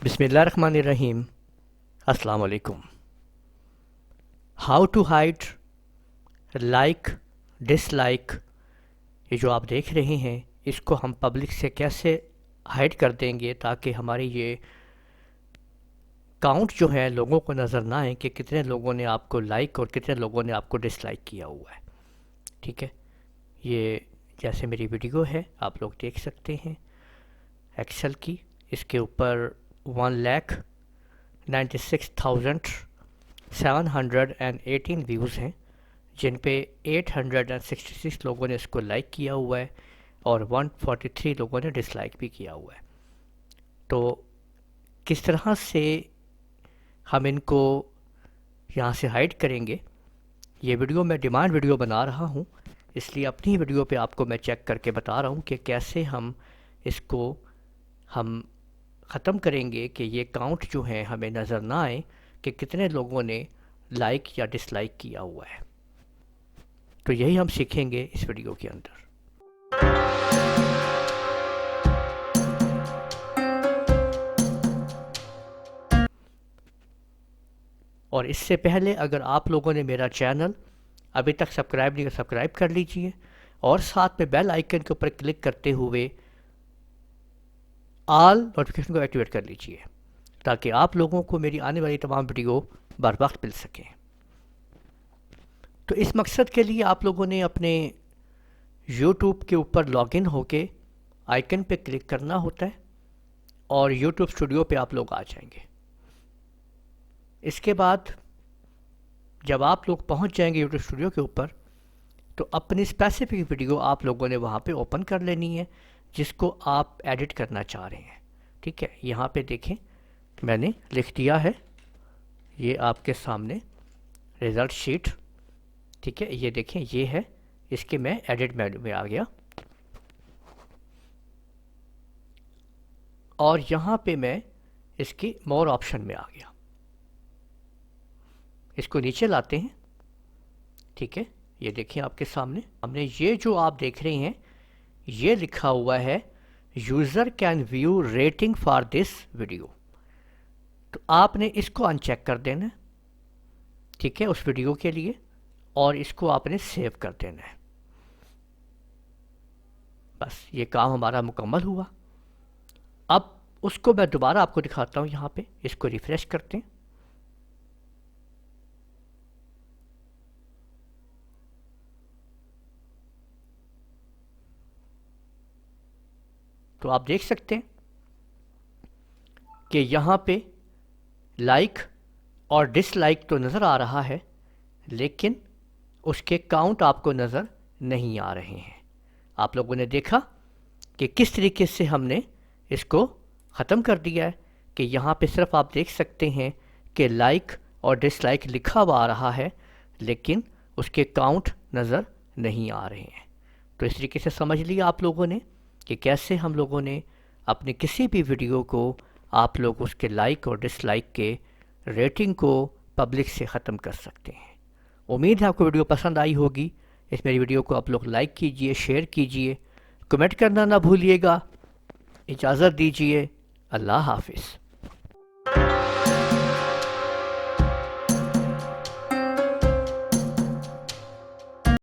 بسم اللہ الرحمن الرحیم۔ السلام علیکم۔ How to hide like dislike, یہ جو آپ دیکھ رہے ہیں اس کو ہم پبلک سے کیسے ہائڈ کر دیں گے تاکہ ہماری یہ کاؤنٹ جو ہے لوگوں کو نظر نہ آئے کہ کتنے لوگوں نے آپ کو لائک اور کتنے لوگوں نے آپ کو ڈس لائک کیا ہوا ہے۔ ٹھیک ہے، یہ جیسے میری ویڈیو ہے آپ لوگ دیکھ سکتے ہیں ایکسل کی، اس کے اوپر 1,96,718 ویوز ہیں جن پہ 866 لوگوں نے اس کو لائک کیا ہوا ہے اور 143 لوگوں نے ڈس لائک بھی کیا ہوا ہے۔ تو کس طرح سے ہم ان کو یہاں سے ہائڈ کریں گے، یہ ویڈیو میں ڈیمانڈ ویڈیو بنا رہا ہوں، اس لیے اپنی ویڈیو پہ آپ کو میں چیک کر کے بتا رہا ہوں کہ کیسے ہم اس کو ختم کریں گے کہ یہ کاؤنٹ جو ہے ہمیں نظر نہ آئے کہ کتنے لوگوں نے لائک یا ڈس لائک کیا ہوا ہے۔ تو یہی ہم سیکھیں گے اس ویڈیو کے اندر۔ اور اس سے پہلے اگر آپ لوگوں نے میرا چینل ابھی تک سبسکرائب نہیں کر سبسکرائب کر لیجئے اور ساتھ میں بیل آئیکن کے اوپر کلک کرتے ہوئے آل نوٹیفیکیشن کو ایکٹیویٹ کر لیجئے تاکہ آپ لوگوں کو میری آنے والی تمام ویڈیو بر وقت مل سکیں۔ تو اس مقصد کے لیے آپ لوگوں نے اپنے یوٹیوب کے اوپر لاگ ان ہو کے آئیکن پہ کلک کرنا ہوتا ہے اور یوٹیوب اسٹوڈیو پہ آپ لوگ آ جائیں گے۔ اس کے بعد جب آپ لوگ پہنچ جائیں گے یوٹیوب اسٹوڈیو کے اوپر تو اپنی اسپیسیفک ویڈیو آپ لوگوں نے وہاں پہ اوپن کر لینی ہے جس کو آپ ایڈٹ کرنا چاہ رہے ہیں۔ ٹھیک ہے، یہاں پہ دیکھیں میں نے لکھ دیا ہے، یہ آپ کے سامنے ریزلٹ شیٹ۔ ٹھیک ہے، یہ دیکھیں یہ ہے، اس کے میں ایڈٹ مینو میں آ گیا اور یہاں پہ میں اس کی مور آپشن میں آ گیا۔ اس کو نیچے لاتے ہیں۔ ٹھیک ہے، یہ دیکھیں آپ کے سامنے ہم نے یہ جو آپ دیکھ رہے ہیں یہ لکھا ہوا ہے user can view rating for this video, تو آپ نے اس کو ان چیک کر دینا ہے۔ ٹھیک ہے، اس ویڈیو کے لیے، اور اس کو آپ نے سیو کر دینا ہے۔ بس یہ کام ہمارا مکمل ہوا۔ اب اس کو میں دوبارہ آپ کو دکھاتا ہوں، یہاں پہ اس کو ریفریش کرتے ہیں۔ تو آپ دیکھ سکتے ہیں کہ یہاں پہ لائک اور ڈس لائک تو نظر آ رہا ہے لیکن اس کے کاؤنٹ آپ کو نظر نہیں آ رہے ہیں۔ آپ لوگوں نے دیکھا کہ کس طریقے سے ہم نے اس کو ختم کر دیا ہے کہ یہاں پہ صرف آپ دیکھ سکتے ہیں کہ لائک اور ڈس لائک لکھا ہوا آ رہا ہے لیکن اس کے کاؤنٹ نظر نہیں آ رہے ہیں۔ تو اس طریقے سے سمجھ لیا آپ لوگوں نے کہ کیسے ہم لوگوں نے اپنے کسی بھی ویڈیو کو آپ لوگ اس کے لائک اور ڈس لائک کے ریٹنگ کو پبلک سے ختم کر سکتے ہیں۔ امید ہے آپ کو ویڈیو پسند آئی ہوگی۔ اس میری ویڈیو کو آپ لوگ لائک کیجئے، شیئر کیجئے، کمنٹ کرنا نہ بھولیے گا۔ اجازت دیجئے، اللہ حافظ۔